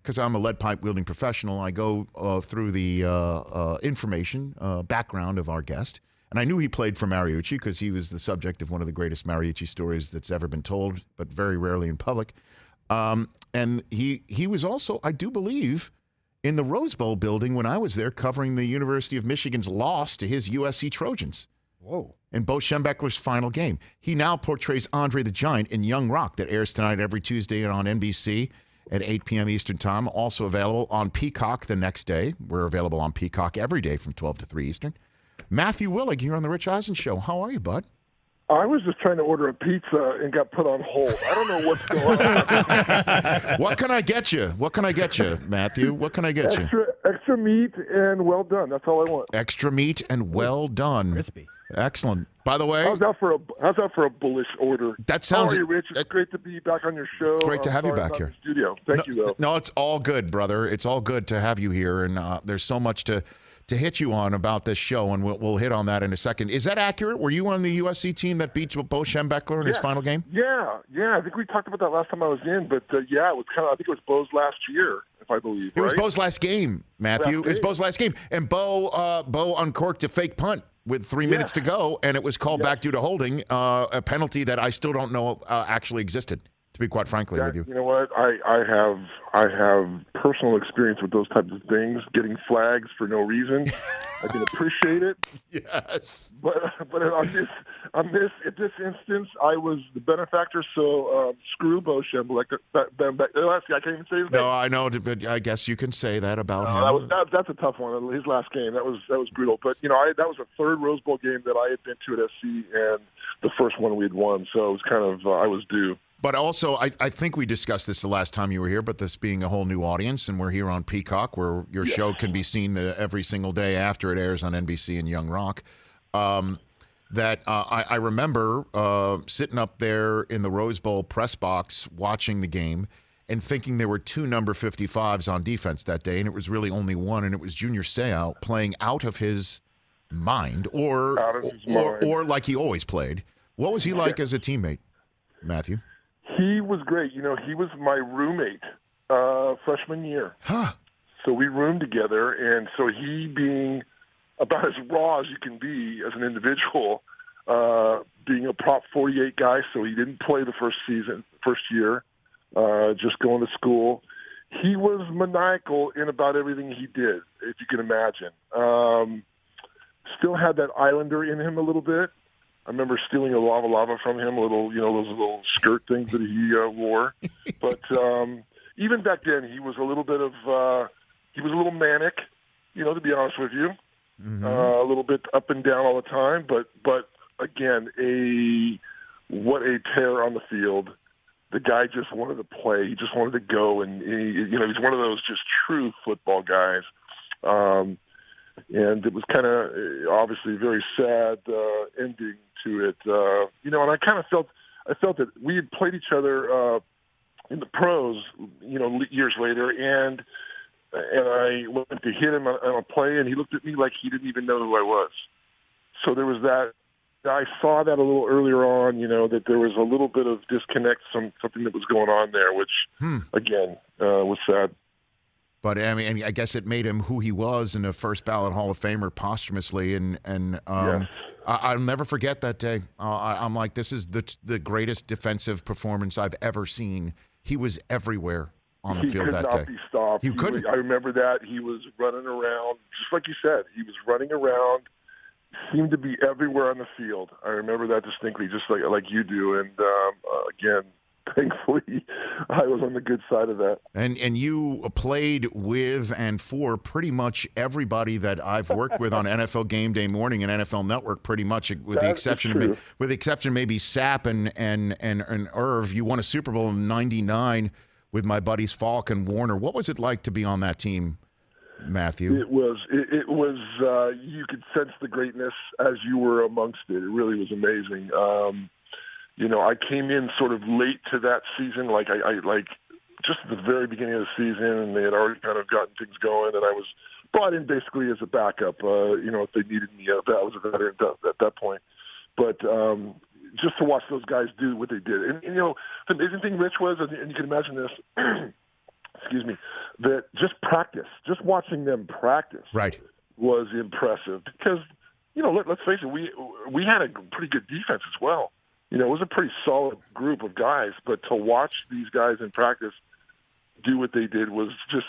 because I'm a lead pipe wielding professional, I go through the information background of our guest. And I knew he played for Mariucci because he was the subject of one of the greatest Mariucci stories that's ever been told, but very rarely in public. And he was also, I do believe, in the Rose Bowl building when I was there covering the University of Michigan's loss to his USC Trojans. Whoa. In Bo Schembechler's final game. He now portrays Andre the Giant in Young Rock that airs tonight every Tuesday on NBC at 8 p.m. Eastern Time. Also available on Peacock the next day. We're available on Peacock every day from 12 to 3 Eastern. Matthew Willig here on the Rich Eisen Show. How are you, bud? I was just trying to order a pizza and got put on hold. I don't know what's going on. What can I get you? What can I get you, Matthew? What can I get you? Extra meat and well done. That's all I want. Extra meat and well done. Crispy. Excellent. By the way, how's that for a bullish order? That sounds. How are you, Rich? It's great to be back on your show. Great to have you back here. In the studio. Thank you, though. No, it's all good, brother. It's all good to have you here, and there's so much to hit you on about this show, and we'll hit on that in a second. Is that accurate? Were you on the USC team that beat Bo Schembechler in his final game? Yeah. I think we talked about that last time I was in, but it was I think it was Bo's last year, if I believe. It was Bo's last game, Matthew. It's Bo's last game, and Bo uncorked a fake punt with 3 minutes to go, and it was called back due to holding, a penalty that I still don't know actually existed. To be quite frankly with you. You know what? I have personal experience with those types of things, getting flags for no reason. I can appreciate it. Yes. But in this instance, I was the benefactor, so screw Bo Schembechler. I can't even say his name. No, I know, but I guess you can say that about him. That's a tough one. His last game, that was brutal. But that was the third Rose Bowl game that I had been to at SC, and the first one we had won. So it was kind of I was due. But also, I think we discussed this the last time you were here, but this being a whole new audience, and we're here on Peacock, where your show can be seen every single day after it airs on NBC and Young Rock, I remember sitting up there in the Rose Bowl press box watching the game and thinking there were 2 number 55s on defense that day, and it was really only one, and it was Junior Seau playing out of his mind, or like he always played. What was he like as a teammate, Matthew? He was great. He was my roommate freshman year. Huh. So we roomed together, and so he being about as raw as you can be as an individual, being a Prop 48 guy, so he didn't play the first year, just going to school. He was maniacal in about everything he did, if you can imagine. Still had that Islander in him a little bit. I remember stealing a lava from him, those little skirt things that he wore. But even back then, he was a little bit of he was a little manic, to be honest with you. Mm-hmm. A little bit up and down all the time. But again, what a tear on the field. The guy just wanted to play. He just wanted to go, and he's one of those just true football guys. And it was kind of obviously a very sad ending to it, and I kind of felt that we had played each other in the pros, years later, and I went to hit him on a play, and he looked at me like he didn't even know who I was. So there was that. I saw that a little earlier on, that there was a little bit of disconnect, something that was going on there, which again was sad. But I guess it made him who he was, and a first ballot Hall of Famer posthumously. And yes. I'll never forget that day. I'm like, this is the greatest defensive performance I've ever seen. He was everywhere on the field that day. He could not be stopped. He couldn't. I remember that. He was running around, just like you said. He was running around, seemed to be everywhere on the field. I remember that distinctly, just like you do. And again, thankfully, I was on the good side of that. And you played with and for pretty much everybody that I've worked with on NFL Game Day Morning and NFL Network, pretty much, with the exception maybe Sapp and Irv. You won a Super Bowl in '99 with my buddies Falk and Warner. What was it like to be on that team, Matthew? It was. You could sense the greatness as you were amongst it. It really was amazing. I came in sort of late to that season, like I just at the very beginning of the season, and they had already kind of gotten things going, and I was brought in basically as a backup. If they needed me, I was a veteran at that point. But just to watch those guys do what they did, and the amazing thing, Rich, was, and you can imagine this. Excuse me. that just just watching them practice, Right. was impressive because, let's face it, we had a pretty good defense as well. It was a pretty solid group of guys, but to watch these guys in practice do what they did was just,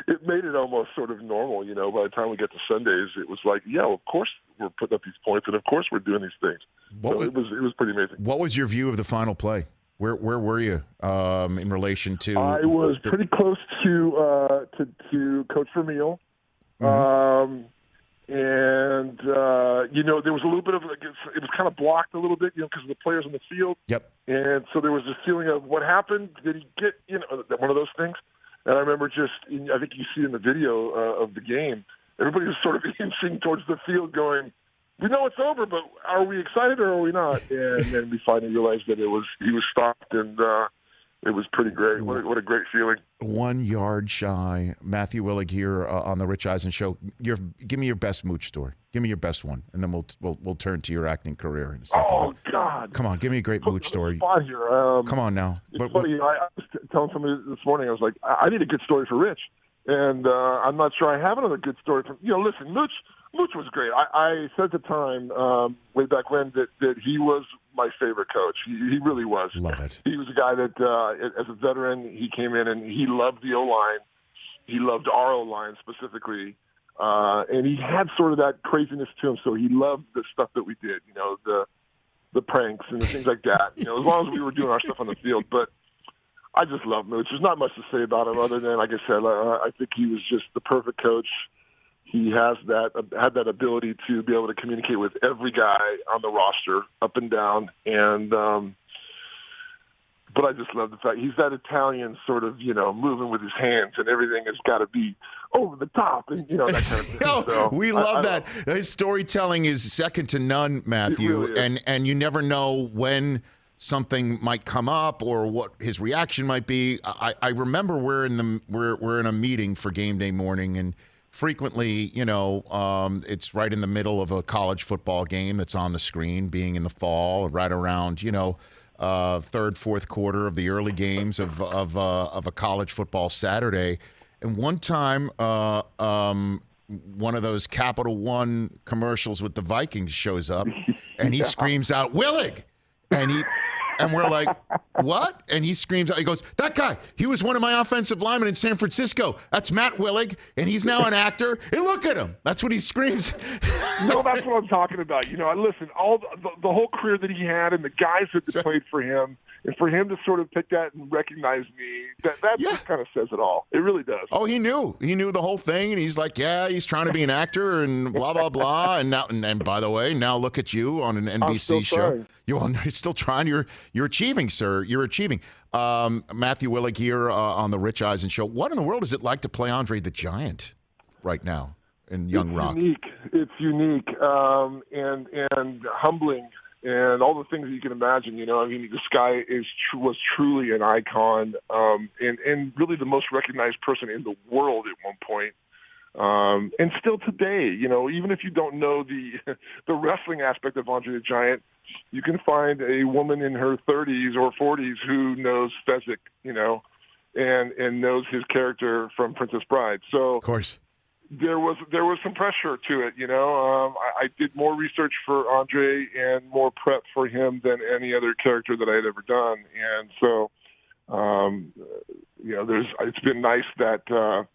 it made it almost sort of normal. By the time we get to Sundays, it was like, yeah, of course we're putting up these points, and of course we're doing these things. It was pretty amazing. What was your view of the final play? Where were you in relation to? I was pretty close to Coach Vermeil. Mm-hmm. And there was a little bit of it was kind of blocked a little bit, because of the players on the field. Yep. And so there was this feeling of what happened. Did he get one of those things? And I remember I think you see in the video of the game, everybody was sort of inching towards the field, going, "We know it's over, but are we excited or are we not?" And then we finally realized that he was stopped, and it was pretty great. What a great feeling. 1 yard shy. Matthew Willig here on the Rich Eisen Show. Give me your best mooch story. Give me your best one, and then we'll turn to your acting career in a second. Oh God! Come on, give me a great mooch story. Here. Come on now. It's funny. I was telling somebody this morning. I was like, I need a good story for Rich, and I'm not sure I have another good story. Listen, Mooch was great. I said at the time, way back when, that he was my favorite coach. He really was. Love it. He was a guy that, as a veteran, he came in and he loved the O-line. He loved our O-line specifically. And he had sort of that craziness to him, so he loved the stuff that we did, the pranks and the things like that, as long as we were doing our stuff on the field. But I just love Mooch. There's not much to say about him other than, like I said, I think he was just the perfect coach. He had that ability to be able to communicate with every guy on the roster, up and down, and but I just love the fact he's that Italian sort of, moving with his hands, and everything has got to be over the top, and that kind of thing. So we love that. His storytelling is second to none, Matthew, really and you never know when something might come up or what his reaction might be. I remember we're in a meeting for game day morning, and frequently, it's right in the middle of a college football game that's on the screen, being in the fall, right around, third, fourth quarter of the early games of a college football Saturday. And one time, one of those Capital One commercials with the Vikings shows up, and he screams out, "Willig!" And we're like, "What?" And he screams out, he goes, "That guy, he was one of my offensive linemen in San Francisco. That's Matt Willig, and he's now an actor. And look at him." That's what he screams. No, that's what I'm talking about. Listen, all the whole career that he had and the guys that played for him, and for him to sort of pick that and recognize me, that just kind of says it all. It really does. Oh, he knew the whole thing, and he's like, yeah, he's trying to be an actor and blah blah blah. And now, and by the way, now look at you on an NBC show. You're still trying. You're achieving, sir. You're achieving. Matthew Willig here on the Rich Eisen Show. What in the world is it like to play Andre the Giant right now in Young Rock? It's unique and humbling, and all the things that you can imagine. This guy was truly an icon, and really the most recognized person in the world at one point. And still today, even if you don't know the wrestling aspect of Andre the Giant, you can find a woman in her 30s or 40s who knows Fezzik, and knows his character from Princess Bride. So, of course, there was some pressure to it. I did more research for Andre and more prep for him than any other character that I had ever done, and so, it's been nice that.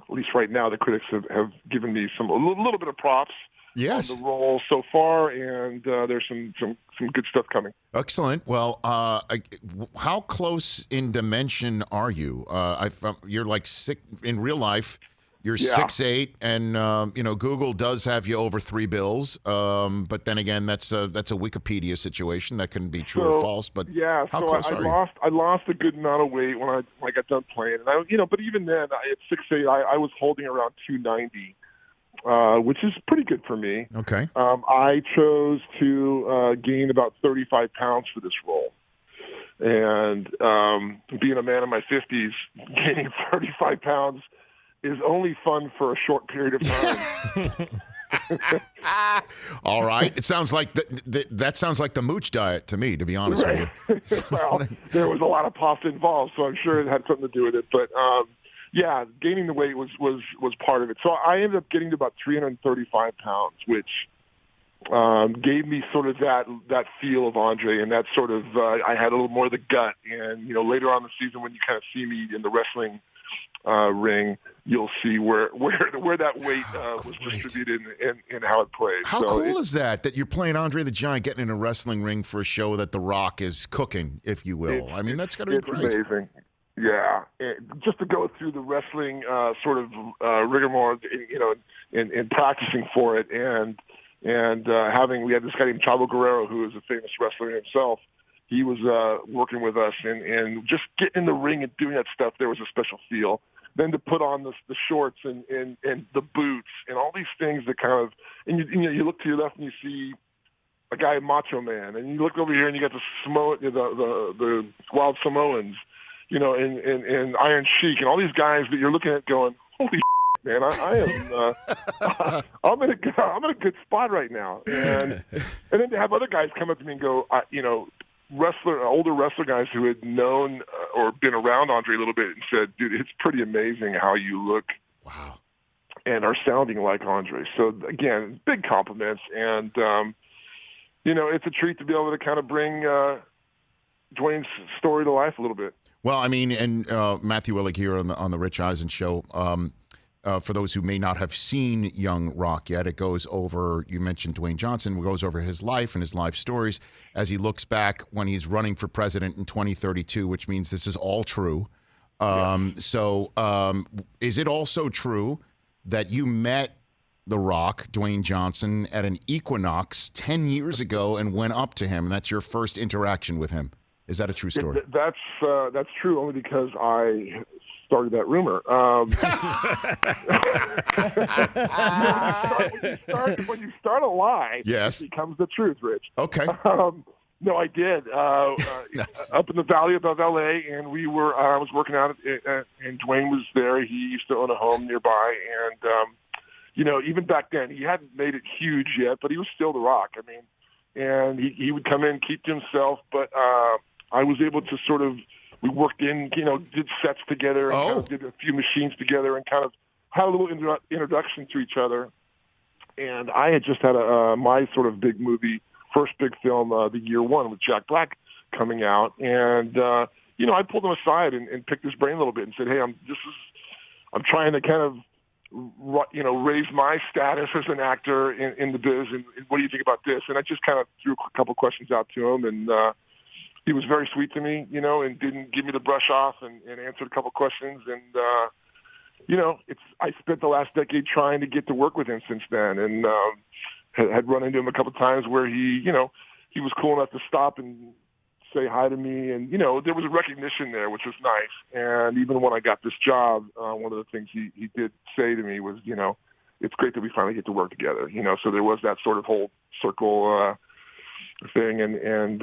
At least right now, the critics have given me a little bit of props on the role so far, and there's some good stuff coming. Excellent. Well, how close in dimension are you? You're like in real life. You're 6'8", and Google does have you over 3 bills. But then again, that's a Wikipedia situation that can be true or false. But how close are you? I lost a good amount of weight when I got done playing, and but even then, at 6'8", I was holding around 290, which is pretty good for me. Okay. I chose to gain about 35 pounds for this role. And being a man in my 50s, gaining 35 pounds is only fun for a short period of time. All right. It sounds like that sounds like the mooch diet to me, to be honest with you. Well, there was a lot of pasta involved, so I'm sure it had something to do with it. But yeah, gaining the weight was part of it. So I ended up getting to about 335 pounds, which gave me sort of that feel of Andre, and that sort of I had a little more of the gut. And later on in the season, when you kind of see me in the wrestling ring, you'll see where that weight was distributed and how it played. How cool is that you're playing Andre the Giant, getting in a wrestling ring for a show that The Rock is cooking, if you will? I mean, that's got to be great. It's amazing. Yeah, just to go through the wrestling sort of rigmarole, in practicing for it, and we had this guy named Chavo Guerrero, who is a famous wrestler himself. He was working with us, and just getting in the ring and doing that stuff, there was a special feel. Then to put on the shorts and the boots and all these things that kind of, and you look to your left and you see a guy, Macho Man, and you look over here and you got the Wild Samoans, and Iron Sheik, and all these guys that you're looking at going, holy shit, man, I am I'm in a good spot right now, and then to have other guys come up to me and go, older wrestler guys who had known or been around Andre a little bit and said, dude, it's pretty amazing how you look. Wow. And are sounding like Andre. So again, big compliments, and it's a treat to be able to kind of bring Dwayne's story to life a little bit. Well, I mean, and Matthew Willig here on the Rich Eisen Show. For those who may not have seen Young Rock yet, it goes over, you mentioned Dwayne Johnson, goes over his life and his life stories as he looks back when he's running for president in 2032, which means this is all true. So is it also true that you met The Rock, Dwayne Johnson, at an Equinox 10 years ago and went up to him, and that's your first interaction with him? Is that a true story? That's true, only because I started that rumor. When you start a lie, yes, it becomes the truth, Rich. Okay. No, I did. Nice. Up in the valley above L.A., and I was working out, and Dwayne was there. He used to own a home nearby, and even back then, he hadn't made it huge yet, but he was still The Rock. I mean, and he would come in, keep to himself, but I was able to sort of. We worked in, did sets together, and kind of did a few machines together, and kind of had a little introduction to each other. And I had just had my sort of big movie, first big film, The Year One, with Jack Black coming out, and I pulled him aside and picked his brain a little bit and said, "Hey, I'm trying to kind of, raise my status as an actor in the biz, and what do you think about this?" And I just kind of threw a couple questions out to him, and he was very sweet to me, and didn't give me the brush off, and answered a couple questions. And, I spent the last decade trying to get to work with him since then, and had run into him a couple of times where he was cool enough to stop and say hi to me. And, there was a recognition there, which was nice. And even when I got this job, one of the things he did say to me was, it's great that we finally get to work together. So there was that sort of whole circle thing. And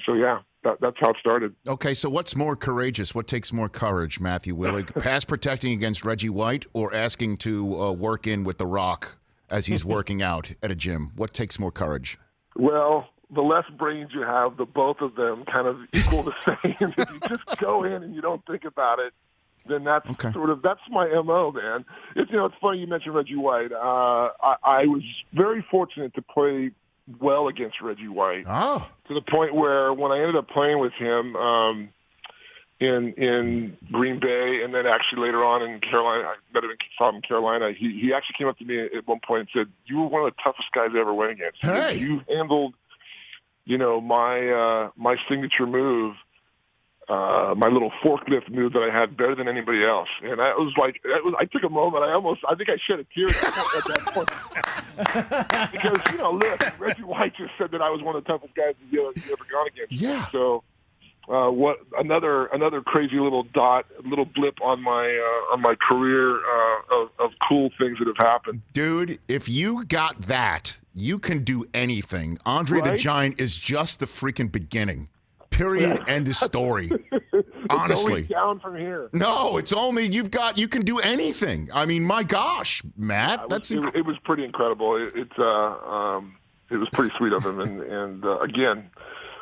so, yeah. That's how it started. Okay, so what's more courageous? What takes more courage, Matthew Willig? Pass protecting against Reggie White, or asking to work in with The Rock as he's working out at a gym? What takes more courage? Well, the less brains you have, the both of them kind of equal the same. If you just go in and you don't think about it, then that's that's my MO, man. It's funny you mentioned Reggie White. I was very fortunate to play well against Reggie White, to the point where when I ended up playing with him in Green Bay, and then actually later on in Carolina, I met him in Carolina. He actually came up to me at one point and said, "You were one of the toughest guys I ever went against. Hey. You handled, my signature move, my little forklift move that I had better than anybody else." And I was like, I took a moment. I think I shed a tear at that point. Because, look, Reggie White just said that I was one of the toughest guys he's ever gone against. Yeah. So, what another crazy little blip on my career of cool things that have happened. Dude, if you got that, you can do anything. Andre the Giant is just the freaking beginning. Period. End of story. Honestly, it's down from here. No, it's only you can do anything. I mean, my gosh, Matt, it was pretty incredible. It was pretty sweet of him, and again,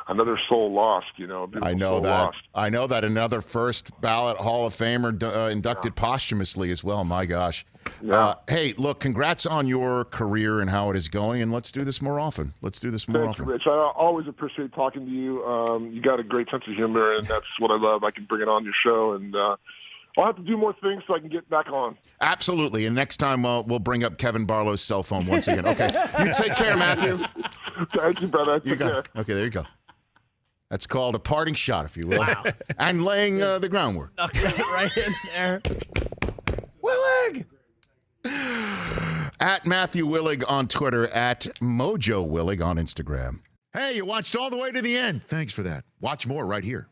another soul lost, I know that. Lost. I know that. Another first ballot Hall of Famer inducted posthumously as well. My gosh. Yeah. Hey, look, congrats on your career and how it is going, and let's do this more often. Let's do this more Thanks, often. Rich. I always appreciate talking to you. You got a great sense of humor, and that's what I love. I can bring it on your show, and I'll have to do more things so I can get back on. Absolutely. And next time we'll bring up Kevin Barlow's cell phone once again. Okay. You take care, Matthew. Thank you, brother. You got it. Okay, there you go. That's called a parting shot, if you will. Wow. And laying the groundwork. Right in there. Willig! At Matthew Willig on Twitter, at Mojo Willig on Instagram. Hey, you watched all the way to the end. Thanks for that. Watch more right here.